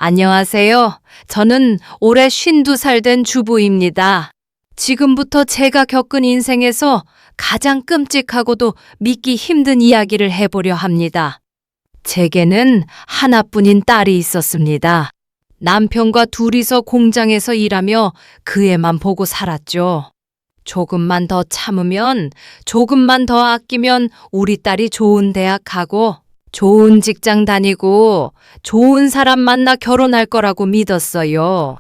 안녕하세요. 저는 올해 52살 된 주부입니다. 지금부터 제가 겪은 인생에서 가장 끔찍하고도 믿기 힘든 이야기를 해보려 합니다. 제게는 하나뿐인 딸이 있었습니다. 남편과 둘이서 공장에서 일하며 그 애만 보고 살았죠. 조금만 더 참으면, 조금만 더 아끼면 우리 딸이 좋은 대학 가고, 좋은 직장 다니고, 좋은 사람 만나 결혼할 거라고 믿었어요.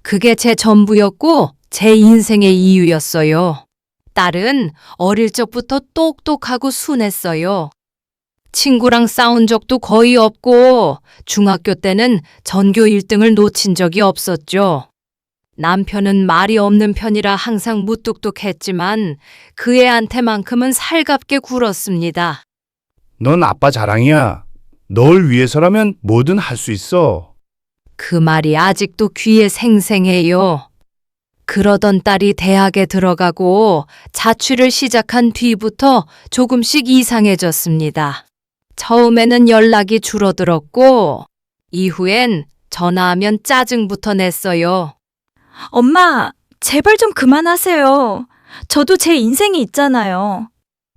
그게 제 전부였고, 제 인생의 이유였어요. 딸은 어릴 적부터 똑똑하고 순했어요. 친구랑 싸운 적도 거의 없고, 중학교 때는 전교 1등을 놓친 적이 없었죠. 남편은 말이 없는 편이라 항상 무뚝뚝했지만 그 애한테만큼은 살갑게 굴었습니다. 넌 아빠 자랑이야. 널 위해서라면 뭐든 할 수 있어. 그 말이 아직도 귀에 생생해요. 그러던 딸이 대학에 들어가고 자취를 시작한 뒤부터 조금씩 이상해졌습니다. 처음에는 연락이 줄어들었고 이후엔 전화하면 짜증부터 냈어요. 엄마, 제발 좀 그만하세요. 저도 제 인생이 있잖아요.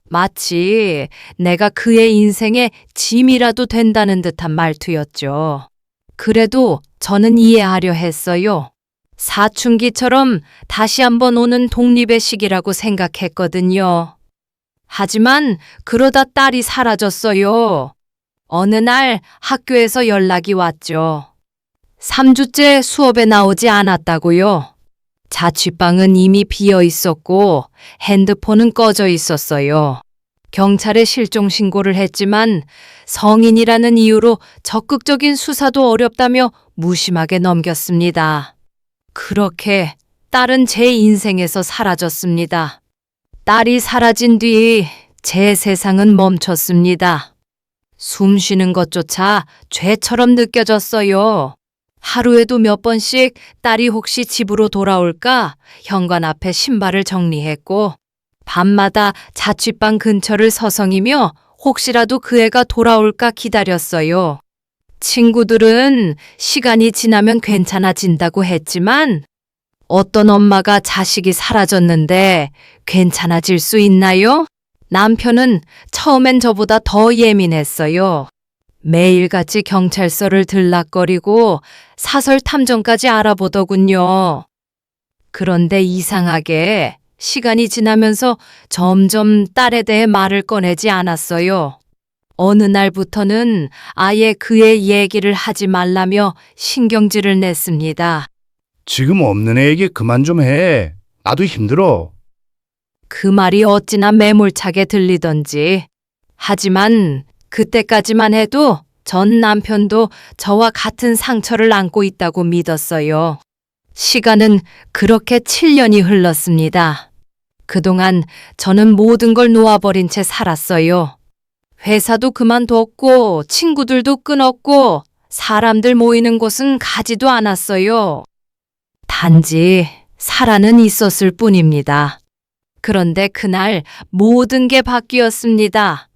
마치 내가 그의 인생에 짐이라도 된다는 듯한 말투였죠. 그래도 저는 이해하려 했어요. 사춘기처럼 다시 한번 오는 독립의 시기라고 생각했거든요. 하지만 그러다 딸이 사라졌어요. 어느 날 학교에서 연락이 왔죠. 3주째 수업에 나오지 않았다고요. 자취방은 이미 비어 있었고 핸드폰은 꺼져 있었어요. 경찰에 실종 신고를 했지만 성인이라는 이유로 적극적인 수사도 어렵다며 무심하게 넘겼습니다. 그렇게 딸은 제 인생에서 사라졌습니다. 딸이 사라진 뒤 제 세상은 멈췄습니다. 숨 쉬는 것조차 죄처럼 느껴졌어요. 하루에도 몇 번씩 딸이 혹시 집으로 돌아올까 현관 앞에 신발을 정리했고 밤마다 자취방 근처를 서성이며 혹시라도 그 애가 돌아올까 기다렸어요. 친구들은 시간이 지나면 괜찮아진다고 했지만 어떤 엄마가 자식이 사라졌는데 괜찮아질 수 있나요? 남편은 처음엔 저보다 더 예민했어요. 매일같이 경찰서를 들락거리고 사설 탐정까지 알아보더군요. 그런데 이상하게 시간이 지나면서 점점 딸에 대해 말을 꺼내지 않았어요. 어느 날부터는 아예 그의 얘기를 하지 말라며 신경질을 냈습니다. 지금 없는 애에게 그만 좀 해. 나도 힘들어. 그 말이 어찌나 매몰차게 들리던지. 하지만 그때까지만 해도 전 남편도 저와 같은 상처를 안고 있다고 믿었어요. 시간은 그렇게 7년이 흘렀습니다. 그동안 저는 모든 걸 놓아버린 채 살았어요. 회사도 그만뒀고 친구들도 끊었고 사람들 모이는 곳은 가지도 않았어요. 단지 살아는 있었을 뿐입니다. 그런데 그날 모든 게 바뀌었습니다.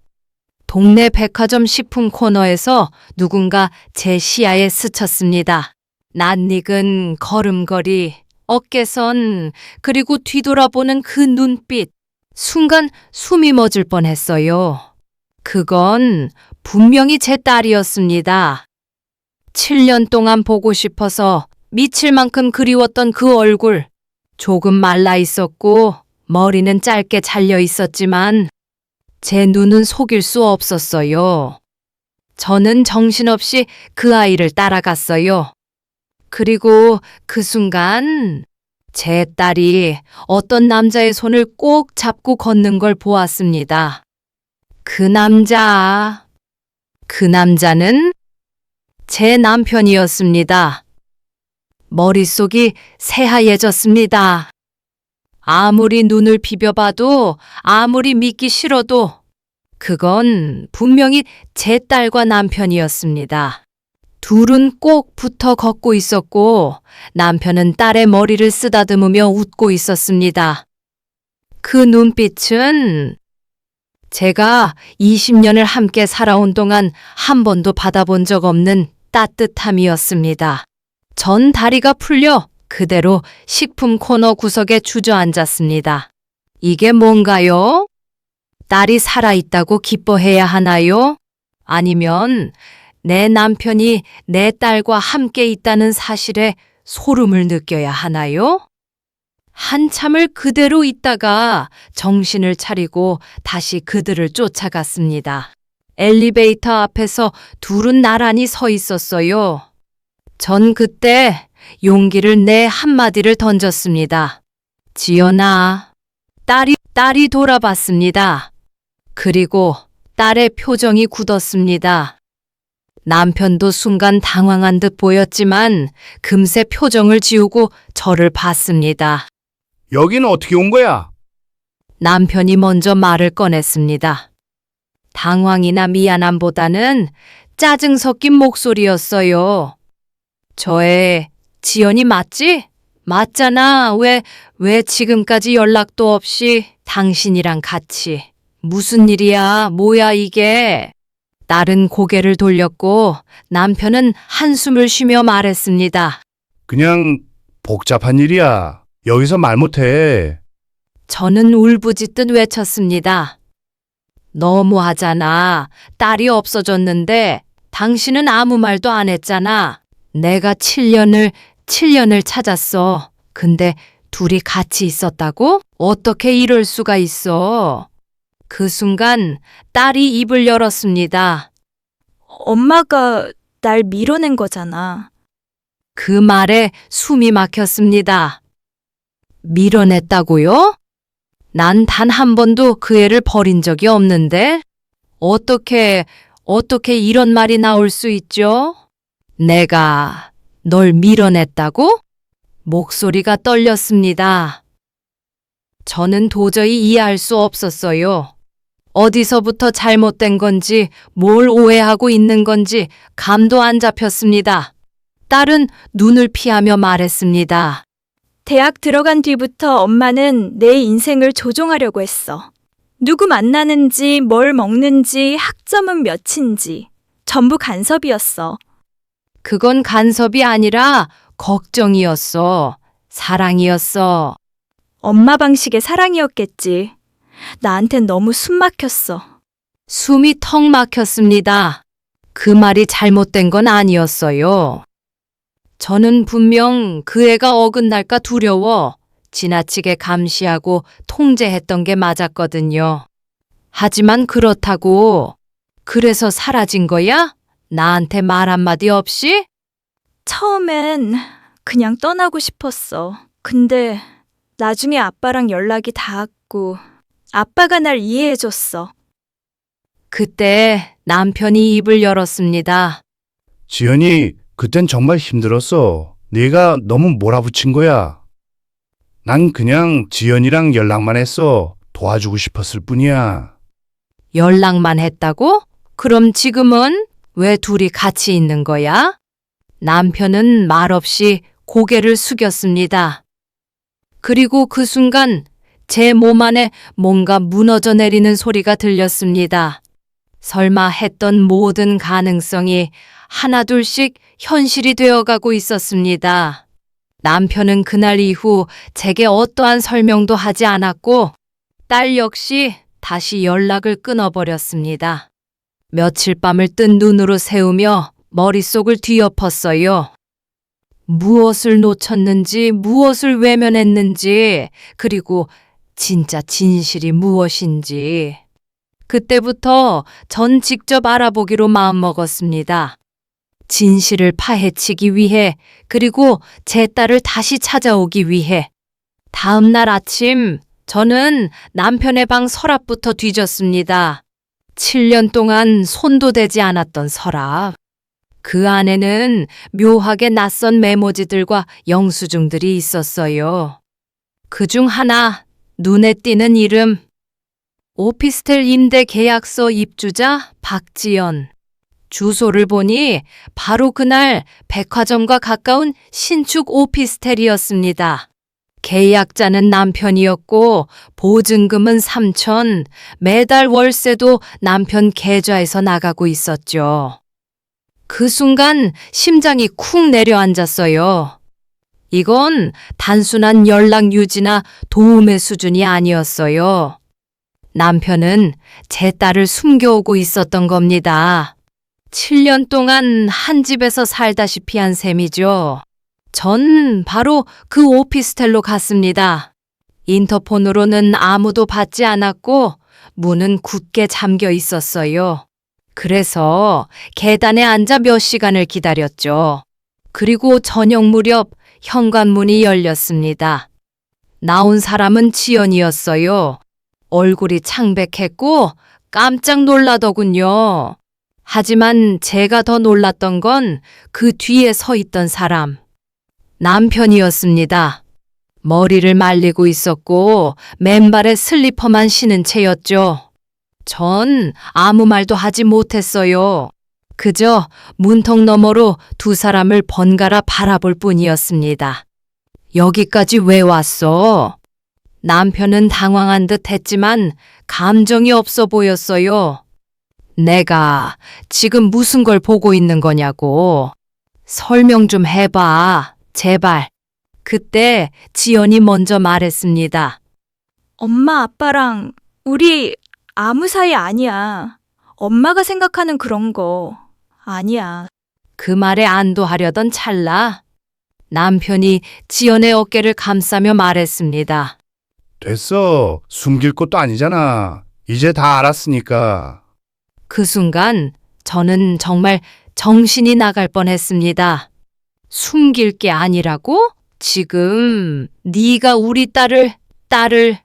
동네 백화점 식품 코너에서 누군가 제 시야에 스쳤습니다. 낯익은 걸음걸이, 어깨선, 그리고 뒤돌아보는 그 눈빛. 순간 숨이 멎을 뻔했어요. 그건 분명히 제 딸이었습니다. 7년 동안 보고 싶어서 미칠 만큼 그리웠던 그 얼굴. 조금 말라 있었고 머리는 짧게 잘려 있었지만 제 눈은 속일 수 없었어요. 저는 정신없이 그 아이를 따라갔어요. 그리고 그 순간 제 딸이 어떤 남자의 손을 꼭 잡고 걷는 걸 보았습니다. 그 남자는 제 남편이었습니다. 머릿속이 새하얘졌습니다. 아무리 눈을 비벼봐도 아무리 믿기 싫어도 그건 분명히 제 딸과 남편이었습니다. 둘은 꼭 붙어 걷고 있었고 남편은 딸의 머리를 쓰다듬으며 웃고 있었습니다. 그 눈빛은 제가 20년을 함께 살아온 동안 한 번도 받아본 적 없는 따뜻함이었습니다. 전 다리가 풀려 그대로 식품 코너 구석에 주저앉았습니다. 이게 뭔가요? 딸이 살아있다고 기뻐해야 하나요? 아니면 내 남편이 내 딸과 함께 있다는 사실에 소름을 느껴야 하나요? 한참을 그대로 있다가 정신을 차리고 다시 그들을 쫓아갔습니다. 엘리베이터 앞에서 둘은 나란히 서 있었어요. 전 그때 용기를 내 한마디를 던졌습니다. 지연아. 딸이 돌아봤습니다. 그리고 딸의 표정이 굳었습니다. 남편도 순간 당황한 듯 보였지만 금세 표정을 지우고 저를 봤습니다. 여긴 어떻게 온 거야? 남편이 먼저 말을 꺼냈습니다. 당황이나 미안함보다는 짜증 섞인 목소리였어요. 저의 지연이 맞지? 맞잖아. 왜 지금까지 연락도 없이 당신이랑 같이. 무슨 일이야? 뭐야 이게? 딸은 고개를 돌렸고 남편은 한숨을 쉬며 말했습니다. 그냥 복잡한 일이야. 여기서 말 못해. 저는 울부짖듯 외쳤습니다. 너무하잖아. 딸이 없어졌는데 당신은 아무 말도 안 했잖아. 내가 7년을 찾았어. 근데 둘이 같이 있었다고? 어떻게 이럴 수가 있어? 그 순간 딸이 입을 열었습니다. 엄마가 날 밀어낸 거잖아. 그 말에 숨이 막혔습니다. 밀어냈다고요? 난 단 한 번도 그 애를 버린 적이 없는데? 어떻게 이런 말이 나올 수 있죠? 내가 널 밀어냈다고? 목소리가 떨렸습니다. 저는 도저히 이해할 수 없었어요. 어디서부터 잘못된 건지 뭘 오해하고 있는 건지 감도 안 잡혔습니다. 딸은 눈을 피하며 말했습니다. 대학 들어간 뒤부터 엄마는 내 인생을 조종하려고 했어. 누구 만나는지, 뭘 먹는지, 학점은 몇인지. 전부 간섭이었어. 그건 간섭이 아니라 걱정이었어. 사랑이었어. 엄마 방식의 사랑이었겠지. 나한텐 너무 숨 막혔어. 숨이 턱 막혔습니다. 그 말이 잘못된 건 아니었어요. 저는 분명 그 애가 어긋날까 두려워 지나치게 감시하고 통제했던 게 맞았거든요. 하지만 그렇다고 그래서 사라진 거야? 나한테 말 한마디 없이? 처음엔 그냥 떠나고 싶었어. 근데 나중에 아빠랑 연락이 닿았고 아빠가 날 이해해줬어. 그때 남편이 입을 열었습니다. 지연이 그땐 정말 힘들었어. 네가 너무 몰아붙인 거야. 난 그냥 지연이랑 연락만 했어. 도와주고 싶었을 뿐이야. 연락만 했다고? 그럼 지금은 왜 둘이 같이 있는 거야? 남편은 말없이 고개를 숙였습니다. 그리고 그 순간 제 몸 안에 뭔가 무너져 내리는 소리가 들렸습니다. 설마 했던 모든 가능성이 하나둘씩 현실이 되어가고 있었습니다. 남편은 그날 이후 제게 어떠한 설명도 하지 않았고 딸 역시 다시 연락을 끊어버렸습니다. 며칠 밤을 뜬 눈으로 세우며 머릿속을 뒤엎었어요. 무엇을 놓쳤는지, 무엇을 외면했는지, 그리고 진짜 진실이 무엇인지. 그때부터 전 직접 알아보기로 마음먹었습니다. 진실을 파헤치기 위해, 그리고 제 딸을 다시 찾아오기 위해. 다음 날 아침 저는 남편의 방 서랍부터 뒤졌습니다. 7년 동안 손도 대지 않았던 서랍. 그 안에는 묘하게 낯선 메모지들과 영수증들이 있었어요. 그중 하나, 눈에 띄는 이름. 오피스텔 임대 계약서 입주자 박지연. 주소를 보니 바로 그날 백화점과 가까운 신축 오피스텔이었습니다. 계약자는 남편이었고 보증금은 3천, 매달 월세도 남편 계좌에서 나가고 있었죠. 그 순간 심장이 쿵 내려앉았어요. 이건 단순한 연락 유지나 도움의 수준이 아니었어요. 남편은 제 딸을 숨겨오고 있었던 겁니다. 7년 동안 한 집에서 살다시피 한 셈이죠. 전 바로 그 오피스텔로 갔습니다. 인터폰으로는 아무도 받지 않았고 문은 굳게 잠겨 있었어요. 그래서 계단에 앉아 몇 시간을 기다렸죠. 그리고 저녁 무렵 현관문이 열렸습니다. 나온 사람은 지연이었어요. 얼굴이 창백했고 깜짝 놀라더군요. 하지만 제가 더 놀랐던 건 그 뒤에 서 있던 사람. 남편이었습니다. 머리를 말리고 있었고 맨발에 슬리퍼만 신은 채였죠. 전 아무 말도 하지 못했어요. 그저 문턱 너머로 두 사람을 번갈아 바라볼 뿐이었습니다. 여기까지 왜 왔어? 남편은 당황한 듯 했지만 감정이 없어 보였어요. 내가 지금 무슨 걸 보고 있는 거냐고. 설명 좀 해봐, 제발. 그때 지연이 먼저 말했습니다. 엄마, 아빠랑 우리 아무 사이 아니야. 엄마가 생각하는 그런 거 아니야. 그 말에 안도하려던 찰나 남편이 지연의 어깨를 감싸며 말했습니다. 됐어. 숨길 것도 아니잖아. 이제 다 알았으니까. 그 순간 저는 정말 정신이 나갈 뻔했습니다. 숨길 게 아니라고? 지금 네가 우리 딸을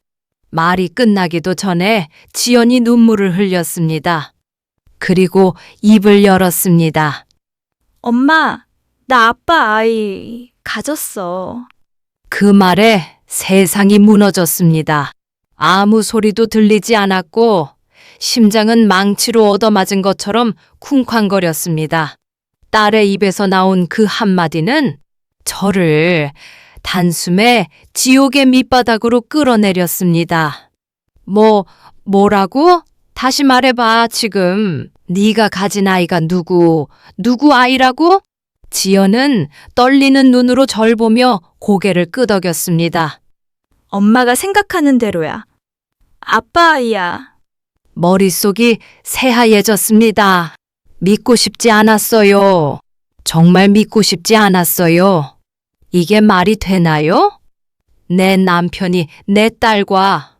말이 끝나기도 전에 지연이 눈물을 흘렸습니다. 그리고 입을 열었습니다. 엄마, 나 아빠 아이 가졌어. 그 말에 세상이 무너졌습니다. 아무 소리도 들리지 않았고 심장은 망치로 얻어맞은 것처럼 쿵쾅거렸습니다. 딸의 입에서 나온 그 한마디는 저를 단숨에 지옥의 밑바닥으로 끌어내렸습니다. 뭐라고? 다시 말해봐, 지금. 네가 가진 아이가 누구 아이라고? 지연은 떨리는 눈으로 절 보며 고개를 끄덕였습니다. 엄마가 생각하는 대로야. 아빠 아이야. 머릿속이 새하얘졌습니다. 믿고 싶지 않았어요. 정말 믿고 싶지 않았어요. 이게 말이 되나요? 내 남편이 내 딸과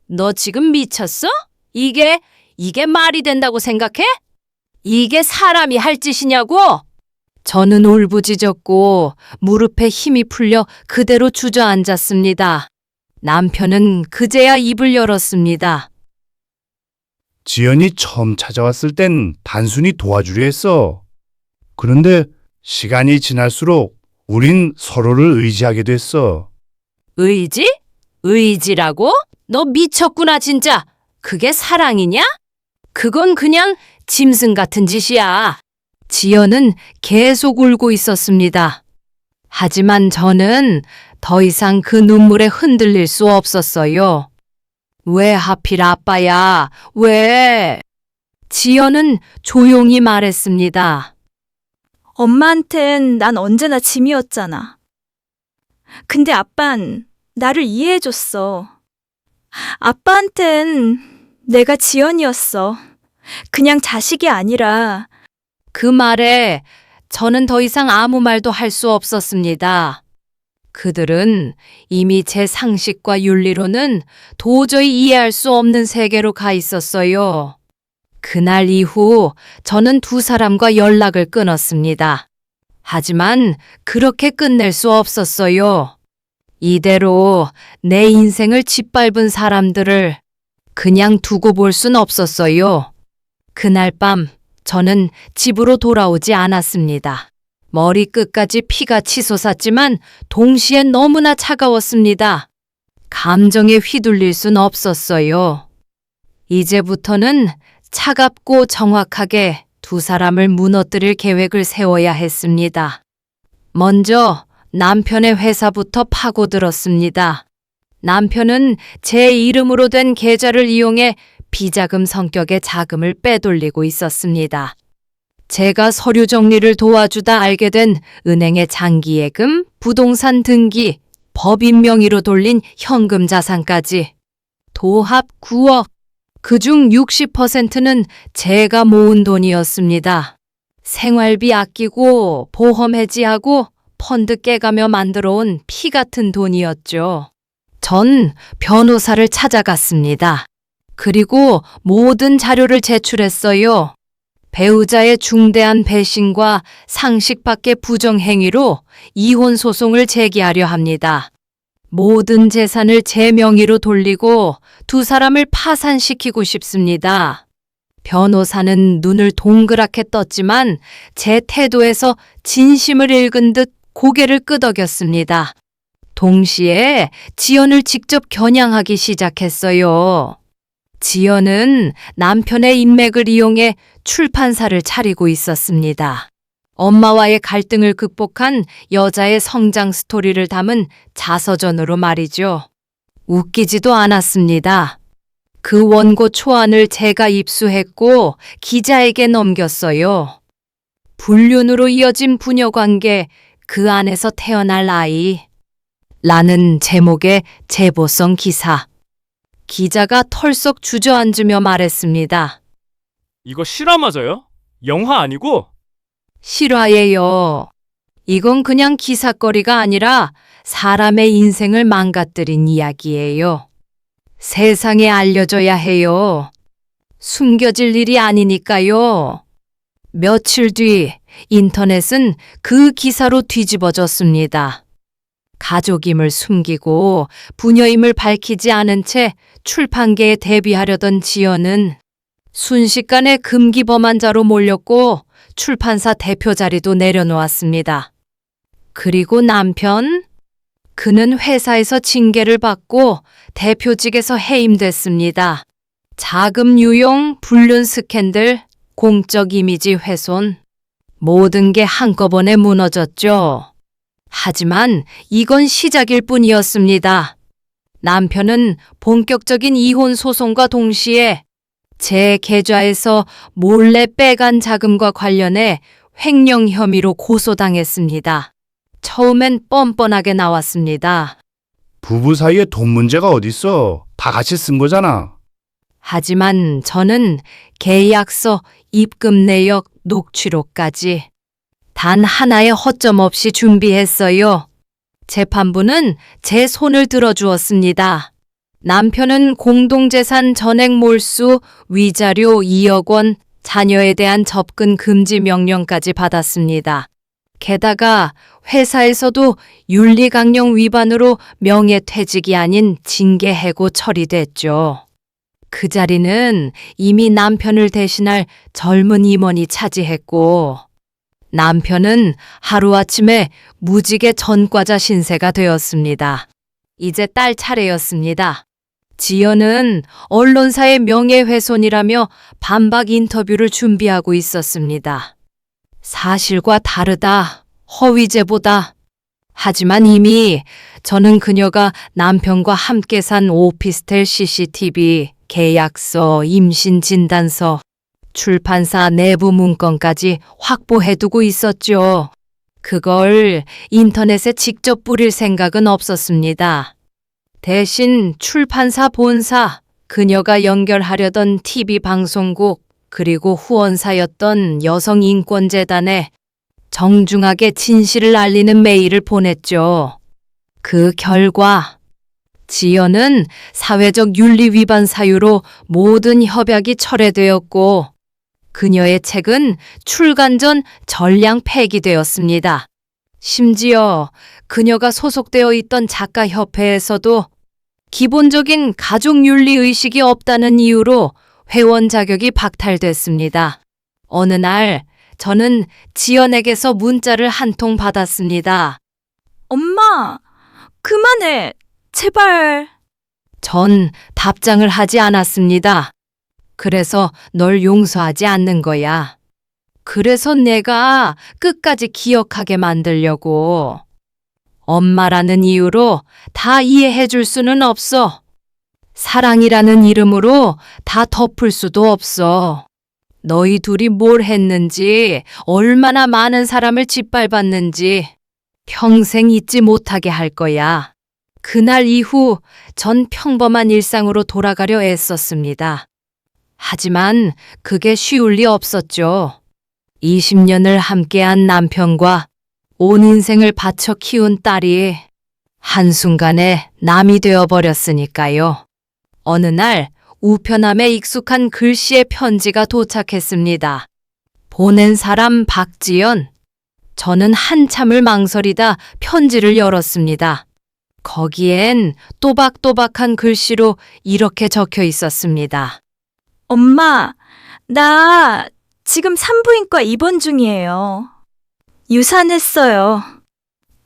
너 지금 미쳤어? 이게 말이 된다고 생각해? 이게 사람이 할 짓이냐고? 저는 울부짖었고 무릎에 힘이 풀려 그대로 주저앉았습니다. 남편은 그제야 입을 열었습니다. 지연이 처음 찾아왔을 땐 단순히 도와주려 했어. 그런데 시간이 지날수록 우린 서로를 의지하게 됐어. 의지? 의지라고? 너 미쳤구나 진짜. 그게 사랑이냐? 그건 그냥 짐승 같은 짓이야. 지연은 계속 울고 있었습니다. 하지만 저는 더 이상 그 눈물에 흔들릴 수 없었어요. 왜 하필 아빠야? 왜? 지연은 조용히 말했습니다. 엄마한텐 난 언제나 짐이었잖아. 근데 아빤 나를 이해해줬어. 아빠한텐 내가 지연이었어. 그냥 자식이 아니라. 그 말에 저는 더 이상 아무 말도 할 수 없었습니다. 그들은 이미 제 상식과 윤리로는 도저히 이해할 수 없는 세계로 가 있었어요. 그날 이후 저는 두 사람과 연락을 끊었습니다. 하지만 그렇게 끝낼 수 없었어요. 이대로 내 인생을 짓밟은 사람들을 그냥 두고 볼 순 없었어요. 그날 밤 저는 집으로 돌아오지 않았습니다. 머리끝까지 피가 치솟았지만 동시에 너무나 차가웠습니다. 감정에 휘둘릴 순 없었어요. 이제부터는 차갑고 정확하게 두 사람을 무너뜨릴 계획을 세워야 했습니다. 먼저 남편의 회사부터 파고들었습니다. 남편은 제 이름으로 된 계좌를 이용해 비자금 성격의 자금을 빼돌리고 있었습니다. 제가 서류 정리를 도와주다 알게 된 은행의 장기예금, 부동산 등기, 법인 명의로 돌린 현금 자산까지 도합 9억. 그중 60%는 제가 모은 돈이었습니다. 생활비 아끼고 보험 해지하고 펀드 깨가며 만들어온 피 같은 돈이었죠. 전 변호사를 찾아갔습니다. 그리고 모든 자료를 제출했어요. 배우자의 중대한 배신과 상식 밖의 부정행위로 이혼 소송을 제기하려 합니다. 모든 재산을 제 명의로 돌리고 두 사람을 파산시키고 싶습니다. 변호사는 눈을 동그랗게 떴지만 제 태도에서 진심을 읽은 듯 고개를 끄덕였습니다. 동시에 지연을 직접 겨냥하기 시작했어요. 지연은 남편의 인맥을 이용해 출판사를 차리고 있었습니다. 엄마와의 갈등을 극복한 여자의 성장 스토리를 담은 자서전으로 말이죠. 웃기지도 않았습니다. 그 원고 초안을 제가 입수했고 기자에게 넘겼어요. 불륜으로 이어진 부녀관계, 그 안에서 태어날 아이. 라는 제목의 제보성 기사. 기자가 털썩 주저앉으며 말했습니다. 이거 실화 맞아요? 영화 아니고? 실화예요. 이건 그냥 기사거리가 아니라 사람의 인생을 망가뜨린 이야기예요. 세상에 알려져야 해요. 숨겨질 일이 아니니까요. 며칠 뒤 인터넷은 그 기사로 뒤집어졌습니다. 가족임을 숨기고 부녀임을 밝히지 않은 채 출판계에 데뷔하려던 지연은 순식간에 금기범한 자로 몰렸고 출판사 대표 자리도 내려놓았습니다. 그리고 남편? 그는 회사에서 징계를 받고 대표직에서 해임됐습니다. 자금 유용, 불륜 스캔들, 공적 이미지 훼손. 모든 게 한꺼번에 무너졌죠. 하지만 이건 시작일 뿐이었습니다. 남편은 본격적인 이혼 소송과 동시에 제 계좌에서 몰래 빼간 자금과 관련해 횡령 혐의로 고소당했습니다. 처음엔 뻔뻔하게 나왔습니다. 부부 사이에 돈 문제가 어딨어? 다 같이 쓴 거잖아. 하지만 저는 계약서, 입금 내역, 녹취록까지 단 하나의 허점 없이 준비했어요. 재판부는 제 손을 들어주었습니다. 남편은 공동재산 전액 몰수, 위자료 2억 원, 자녀에 대한 접근 금지 명령까지 받았습니다. 게다가 회사에서도 윤리강령 위반으로 명예퇴직이 아닌 징계 해고 처리됐죠. 그 자리는 이미 남편을 대신할 젊은 임원이 차지했고 남편은 하루아침에 무직의 전과자 신세가 되었습니다. 이제 딸 차례였습니다. 지연은 언론사의 명예훼손이라며 반박 인터뷰를 준비하고 있었습니다. 사실과 다르다, 허위제보다. 하지만 이미 저는 그녀가 남편과 함께 산 오피스텔 CCTV, 계약서, 임신 진단서, 출판사 내부 문건까지 확보해두고 있었죠. 그걸 인터넷에 직접 뿌릴 생각은 없었습니다. 대신 출판사 본사, 그녀가 연결하려던 TV 방송국, 그리고 후원사였던 여성인권재단에 정중하게 진실을 알리는 메일을 보냈죠. 그 결과 지연은 사회적 윤리 위반 사유로 모든 협약이 철회되었고 그녀의 책은 출간 전 전량 폐기되었습니다. 심지어 그녀가 소속되어 있던 작가협회에서도 기본적인 가족윤리 의식이 없다는 이유로 회원 자격이 박탈됐습니다. 어느 날 저는 지연에게서 문자를 한 통 받았습니다. 엄마, 그만해. 제발. 전 답장을 하지 않았습니다. 그래서 널 용서하지 않는 거야. 그래서 내가 끝까지 기억하게 만들려고. 엄마라는 이유로 다 이해해 줄 수는 없어. 사랑이라는 이름으로 다 덮을 수도 없어. 너희 둘이 뭘 했는지, 얼마나 많은 사람을 짓밟았는지 평생 잊지 못하게 할 거야. 그날 이후 전 평범한 일상으로 돌아가려 애썼습니다. 하지만 그게 쉬울 리 없었죠. 20년을 함께한 남편과 온 인생을 바쳐 키운 딸이 한순간에 남이 되어버렸으니까요. 어느 날 우편함에 익숙한 글씨의 편지가 도착했습니다. 보낸 사람 박지연. 저는 한참을 망설이다 편지를 열었습니다. 거기엔 또박또박한 글씨로 이렇게 적혀 있었습니다. 엄마, 나 지금 산부인과 입원 중이에요. 유산했어요.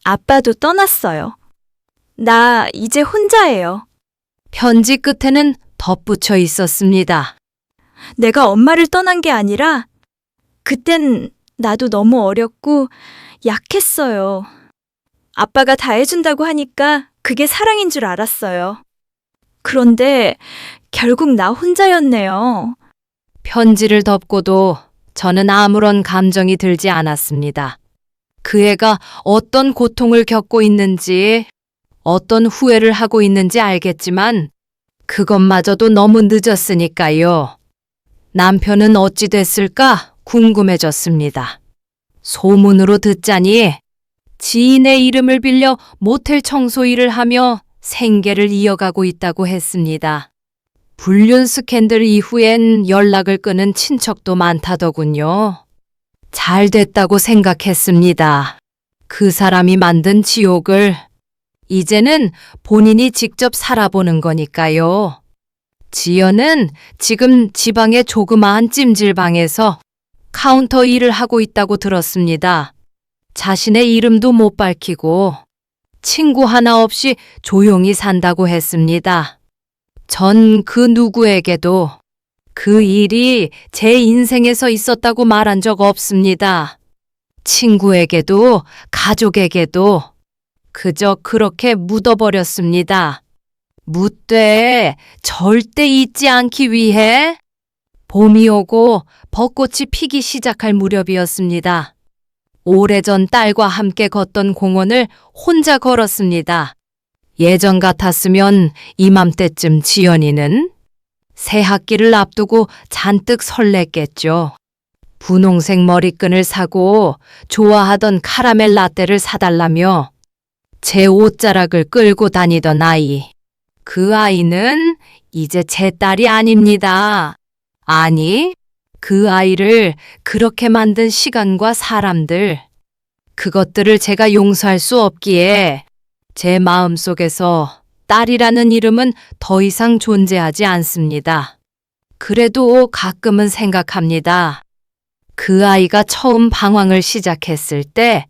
아빠도 떠났어요. 나 이제 혼자예요. 편지 끝에는 덧붙여 있었습니다. 내가 엄마를 떠난 게 아니라 그땐 나도 너무 어렸고 약했어요. 아빠가 다 해준다고 하니까 그게 사랑인 줄 알았어요. 그런데 결국 나 혼자였네요. 편지를 덮고도 저는 아무런 감정이 들지 않았습니다. 그 애가 어떤 고통을 겪고 있는지, 어떤 후회를 하고 있는지 알겠지만 그것마저도 너무 늦었으니까요. 남편은 어찌 됐을까 궁금해졌습니다. 소문으로 듣자니 지인의 이름을 빌려 모텔 청소 일을 하며 생계를 이어가고 있다고 했습니다. 불륜 스캔들 이후엔 연락을 끊은 친척도 많다더군요. 잘 됐다고 생각했습니다. 그 사람이 만든 지옥을 이제는 본인이 직접 살아보는 거니까요. 지연은 지금 지방의 조그마한 찜질방에서 카운터 일을 하고 있다고 들었습니다. 자신의 이름도 못 밝히고 친구 하나 없이 조용히 산다고 했습니다. 전 그 누구에게도 그 일이 제 인생에서 있었다고 말한 적 없습니다. 친구에게도 가족에게도 그저 그렇게 묻어버렸습니다. 묻되 절대 잊지 않기 위해 봄이 오고 벚꽃이 피기 시작할 무렵이었습니다. 오래전 딸과 함께 걷던 공원을 혼자 걸었습니다. 예전 같았으면 이맘때쯤 지연이는 새 학기를 앞두고 잔뜩 설렜겠죠. 분홍색 머리끈을 사고 좋아하던 카라멜 라떼를 사달라며 제 옷자락을 끌고 다니던 아이. 그 아이는 이제 제 딸이 아닙니다. 아니, 그 아이를 그렇게 만든 시간과 사람들, 그것들을 제가 용서할 수 없기에 제 마음속에서 딸이라는 이름은 더 이상 존재하지 않습니다. 그래도 가끔은 생각합니다. 그 아이가 처음 방황을 시작했을 때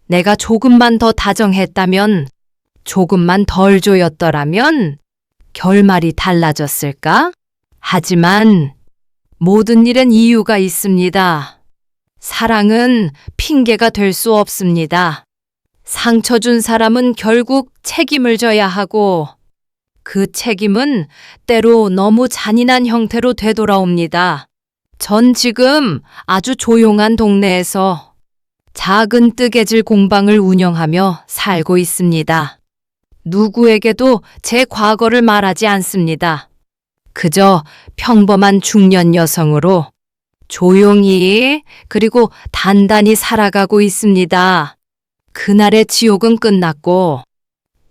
내가 조금만 더 다정했다면, 조금만 덜 조였더라면 결말이 달라졌을까? 하지만 모든 일엔 이유가 있습니다. 사랑은 핑계가 될 수 없습니다. 상처 준 사람은 결국 책임을 져야 하고 그 책임은 때로 너무 잔인한 형태로 되돌아옵니다. 전 지금 아주 조용한 동네에서 작은 뜨개질 공방을 운영하며 살고 있습니다. 누구에게도 제 과거를 말하지 않습니다. 그저 평범한 중년 여성으로 조용히 그리고 단단히 살아가고 있습니다. 그날의 지옥은 끝났고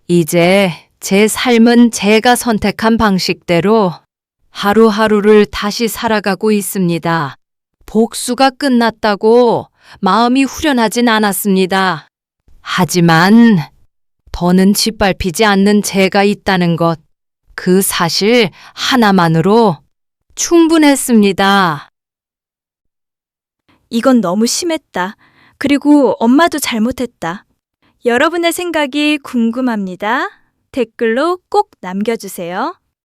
이제 제 삶은 제가 선택한 방식대로 하루하루를 다시 살아가고 있습니다. 복수가 끝났다고 마음이 후련하진 않았습니다. 하지만 더는 짓밟히지 않는 제가 있다는 것, 그 사실 하나만으로 충분했습니다. 이건 너무 심했다. 그리고 엄마도 잘못했다. 여러분의 생각이 궁금합니다. 댓글로 꼭 남겨주세요.